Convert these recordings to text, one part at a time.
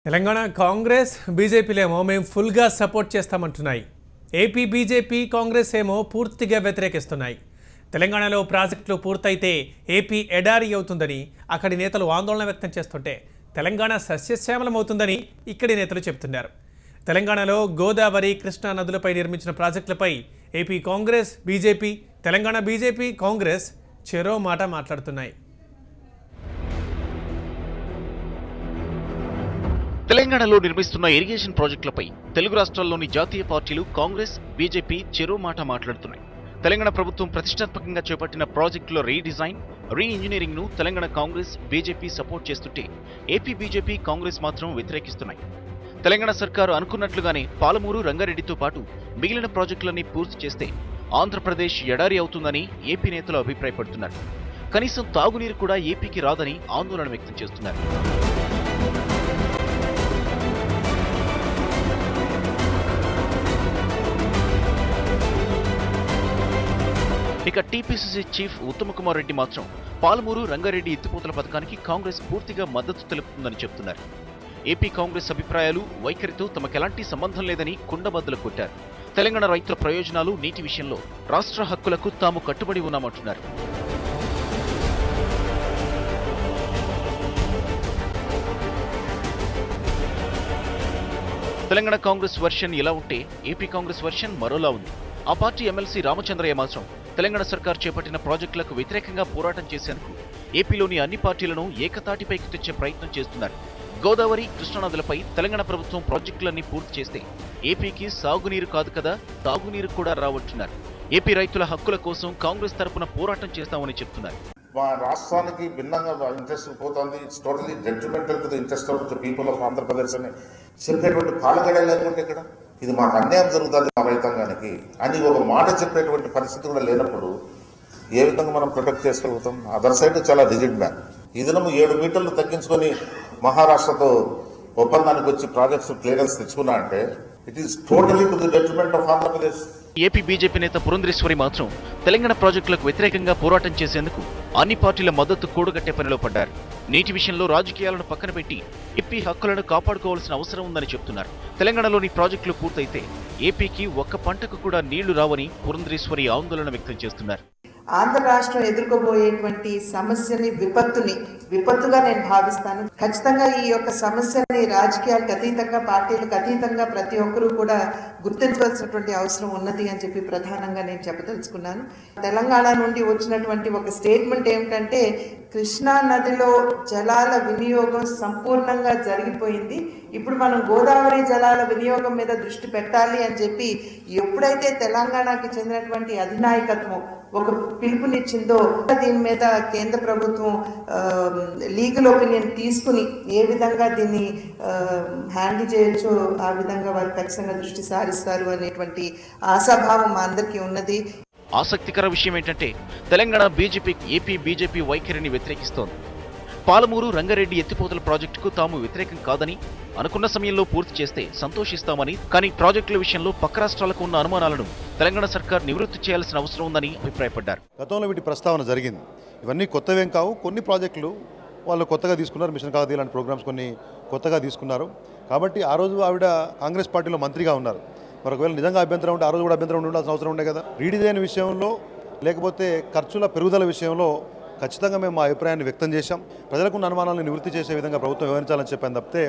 తెలంగాణ కాంగ్రెస్ బీజేపీలేమో మేము ఫుల్గా support చేస్తామంటున్నాయి. AP BJP Congress ఏమో పూర్తిగా వ్యతిరేకిస్తున్నాయి. తెలంగాణలో ప్రాజెక్టులు పూర్తయితే ఏపీ ఎడారి అవుతుందని అక్కడి నేతలు ఆందోళన వ్యక్తం చేస్తుంటే తెలంగాణ సస్యశ్యామలమవుతుందని ఇక్కడి నేతలు చెబుతున్నారు. తెలంగాణలో గోదావరి కృష్ణా నదులపై నిర్మించిన ప్రాజెక్టులపై AP Congress BJP, Telangana BJP Congress చెరో మాట మాట్లాడుతున్నాయి. తెలంగాణలో నిర్మిస్తున్న ఇరిగేషన్ ప్రాజెక్టులపై తెలుగు రాష్ట్రాల్లోని జాతీయ పార్టీలు కాంగ్రెస్, బీజేపీ చెరో మాట మాట్లాడుతున్నాయి. తెలంగాణ ప్రభుత్వం ప్రతిష్టాత్మకంగా చేపట్టిన ప్రాజెక్టుల రీడిజైన్, రీ-ఇంజనీరింగ్ ను తెలంగాణ కాంగ్రెస్, బీజేపీ సపోర్ట్ చేస్తుంటే ఏపీ బీజేపీ కాంగ్రెస్ మాత్రం వ్యతిరేకిస్తున్నాయి. తెలంగాణ సర్కారు అనుకున్నట్లుగానే పాలమూరు, రంగారెడ్డితో పాటు మిగిలిన ప్రాజెక్టులన్నీ పూర్తి చేస్తే ఆంధ్రప్రదేశ్ ఎడారి అవుతుందని ఏపీ నేతలు అభిప్రాయపడుతున్నారు. కనీసం తాగునీరు కూడా ఏపీకి రాదని ఆందోళన వ్యక్తం చేస్తున్నారు. ఇక టీపీసీసీ చీఫ్ ఉత్తమ్ కుమార్ రెడ్డి మాత్రం పాలమూరు, రంగారెడ్డి ఎత్తిపోతల పథకానికి కాంగ్రెస్ పూర్తిగా మద్దతు తెలుపుతుందని చెబుతున్నారు. ఏపీ కాంగ్రెస్ అభిప్రాయాలు, వైఖరితో తమకెలాంటి సంబంధం లేదని కుండబద్దలు కొట్టారు. తెలంగాణ రైతుల ప్రయోజనాలు, నీటి విషయంలో రాష్ట్ర హక్కులకు తాము కట్టుబడి ఉన్నామంటున్నారు. తెలంగాణ కాంగ్రెస్ వర్షన్ ఇలా ఉంటే ఏపీ కాంగ్రెస్ వర్షన్ మరోలా ఉంది. ఆ పార్టీ ఎమ్మెల్సీ రామచంద్రయ్య మాత్రం తెలంగాణ సర్కార్ చేపట్టిన ప్రాజెక్టులకు వ్యతిరేకంగా పోరాటం చేసేందుకు ఏపీలోని అన్ని పార్టీలను ఏకతాటిపైకి తెచ్చే ప్రయత్నం చేస్తున్నారు. గోదావరి, కృష్ణానదులపై తెలంగాణ ప్రభుత్వం ప్రాజెక్టులన్నీ పూర్తి చేస్తే ఏపీకి సాగునీరు కాదు కదా, తాగునీరు కూడా రావచ్చున్నారు. ఏపీ రైతుల హక్కుల కోసం కాంగ్రెస్ తరపున పోరాటం చేస్తామని చెప్తున్నారు. మా రాష్ట్రానికి భిన్నంగా ఇంట్రెస్ట్ పోతుంది. It's totally detrimental to the interest of the people of Andhra Pradesh అని చెప్పేటువంటి పాలగడ లేకుంటే ఇక్కడ ఇది మాకు అన్యాయం జరుగుతుంది మా రైతాంగానికి అని ఒక మాట చెప్పేటువంటి పరిస్థితి కూడా లేనప్పుడు ఏ విధంగా మనం ప్రొటెక్ట్ చేసుకోగలుగుతాం? అదర్ సైడ్ చాలా రిజిడ్ మ్యాన్. ఈ దినం 7 మీటర్లు తగ్గించుకొని మహారాష్ట్రతో ఒప్పందానికి వచ్చి ప్రాజెక్ట్స్ క్లియరెన్స్ తెచ్చుకున్నా అంటే it is totally to the detriment of Andhra Pradesh. AP BJP నేత పురంధరేశ్వరి మాత్రం తెలంగాణ ప్రాజెక్టులకు వ్యతిరేకంగా పోరాటం చేసేందుకు అన్ని పార్టీల మద్దతు కూడగట్టే పనిలో పడ్డారు. నీటి విషయంలో రాజకీయాలను పక్కన పెట్టి ఏపీ హక్కులను కాపాడుకోవాల్సిన అవసరం ఉందని చెప్తున్నారు. తెలంగాణలోని ప్రాజెక్టులు పూర్తయితే ఏపీకి ఒక్క పంటకు కూడా నీళ్లు రావని పురంధరేశ్వరి ఆందోళన వ్యక్తం చేస్తున్నారు. ఆంధ్ర రాష్ట్రం ఎదుర్కోబోయేటువంటి సమస్యని విపత్తుగా నేను భావిస్తాను. ఖచ్చితంగా ఈ యొక్క సమస్యని రాజకీయాలకు అతీతంగా, పార్టీలకు అతీతంగా ప్రతి ఒక్కరూ కూడా గుర్తించవలసినటువంటి అవసరం ఉన్నది అని చెప్పి ప్రధానంగా నేను చెప్పదలుచుకున్నాను. తెలంగాణ నుండి వచ్చినటువంటి ఒక స్టేట్మెంట్ ఏమిటంటే కృష్ణా నదిలో జలాల వినియోగం సంపూర్ణంగా జరిగిపోయింది, ఇప్పుడు మనం గోదావరి జలాల వినియోగం మీద దృష్టి పెట్టాలి అని చెప్పి ఎప్పుడైతే తెలంగాణకి చెందినటువంటి అధినాయకత్వం ఒక పిలుపునిచ్చిందో దీని మీద కేంద్ర ప్రభుత్వం లీగల్ ఒపీనియన్ తీసుకుని ఏ విధంగా దీన్ని హ్యాండిల్ చేయొచ్చో ఆ విధంగా వారు ఖచ్చితంగా దృష్టి సారిస్తారు అనేటువంటి ఆశాభావం మా అందరికీ ఉన్నది. ఆసక్తికర విషయం ఏంటంటే తెలంగాణ బీజేపీ ఏపీ బీజేపీ వైఖరిని వ్యతిరేకిస్తోంది. పాలమూరు, రంగారెడ్డి ఎత్తిపోతల ప్రాజెక్టుకు తాము వ్యతిరేకం కాదని, అనుకున్న సమయంలో పూర్తి చేస్తే సంతోషిస్తామని, కానీ ప్రాజెక్టుల విషయంలో పక్క రాష్ట్రాలకు ఉన్న అనుమానాలను తెలంగాణ సర్కార్ నివృత్తి చేయాల్సిన అవసరం ఉందని అభిప్రాయపడ్డారు. గతంలో వీటి ప్రస్తావన జరిగింది. ఇవన్నీ కొత్తవేం కావు. కొన్ని ప్రాజెక్టులు వాళ్ళు కొత్తగా తీసుకున్నారు. మిషన్ కాకతీయ ఇలాంటి ప్రోగ్రామ్స్ కొన్ని కొత్తగా తీసుకున్నారు. కాబట్టి ఆ రోజు ఆవిడ కాంగ్రెస్ పార్టీలో మంత్రిగా ఉన్నారు. మరి ఒకవేళ నిజంగా అభ్యంతరం ఉంటే ఆ రోజు కూడా అభ్యంతరం ఉండాల్సిన అవసరం ఉండే కదా. రీడిజైన్ విషయంలో లేకపోతే ఖర్చుల పెరుగుదల విషయంలో ఖచ్చితంగా మేము మా అభిప్రాయాన్ని వ్యక్తం చేశాం. ప్రజలకున్న అనుమానాలను నివృత్తి చేసే విధంగా ప్రభుత్వం వ్యవహరించాలని చెప్పాను తప్పితే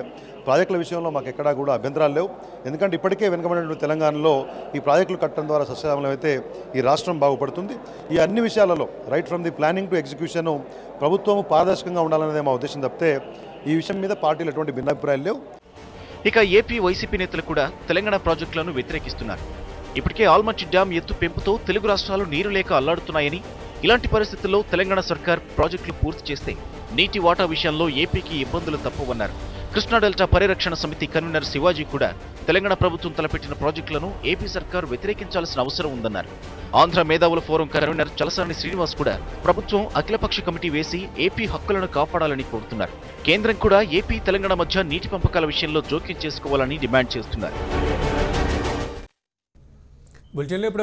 ప్రాజెక్టుల విషయంలో మాకు ఎక్కడా కూడా అభ్యంతరాలు లేవు. ఎందుకంటే ఇప్పటికే వెనుకబడిన తెలంగాణలో ఈ ప్రాజెక్టులు కట్టడం ద్వారా సస్యశ్యామలం అయితే ఈ రాష్ట్రం బాగుపడుతుంది. ఈ అన్ని విషయాలలో right from the planning to execution ప్రభుత్వం పారదర్శకంగా ఉండాలనేదే మా ఉద్దేశం తప్పితే ఈ విషయం మీద పార్టీలు ఎటువంటి భిన్నాభిప్రాయాలు లేవు. ఇక ఏపీ వైసీపీ నేతలు కూడా తెలంగాణ ప్రాజెక్టులను వ్యతిరేకిస్తున్నారు. ఇప్పటికే ఆల్మట్టి డ్యాం ఎత్తు పెంపుతో తెలుగు రాష్ట్రాలు నీరు లేక అల్లాడుతున్నాయని, ఇలాంటి పరిస్థితుల్లో తెలంగాణ సర్కార్ ప్రాజెక్టులు పూర్తి చేస్తే నీటి వాటా విషయంలో ఏపీకి ఇబ్బందులు తప్పవన్నారు. కృష్ణా డెల్టా పరిరక్షణ సమితి కన్వీనర్ శివాజీ కూడా తెలంగాణ ప్రభుత్వం తలపెట్టిన ప్రాజెక్టులను ఏపీ సర్కార్ వ్యతిరేకించాల్సిన అవసరం ఉందన్నారు. ఆంధ్ర మేధావుల ఫోరం కన్వీనర్ చలసాని శ్రీనివాస్ కూడా ప్రభుత్వం అఖిలపక్ష కమిటీ వేసి ఏపీ హక్కులను కాపాడాలని కోరుతున్నారు. కేంద్రం కూడా ఏపీ, తెలంగాణ మధ్య నీటి పంపకాల విషయంలో జోక్యం చేసుకోవాలని డిమాండ్ చేస్తున్నారు.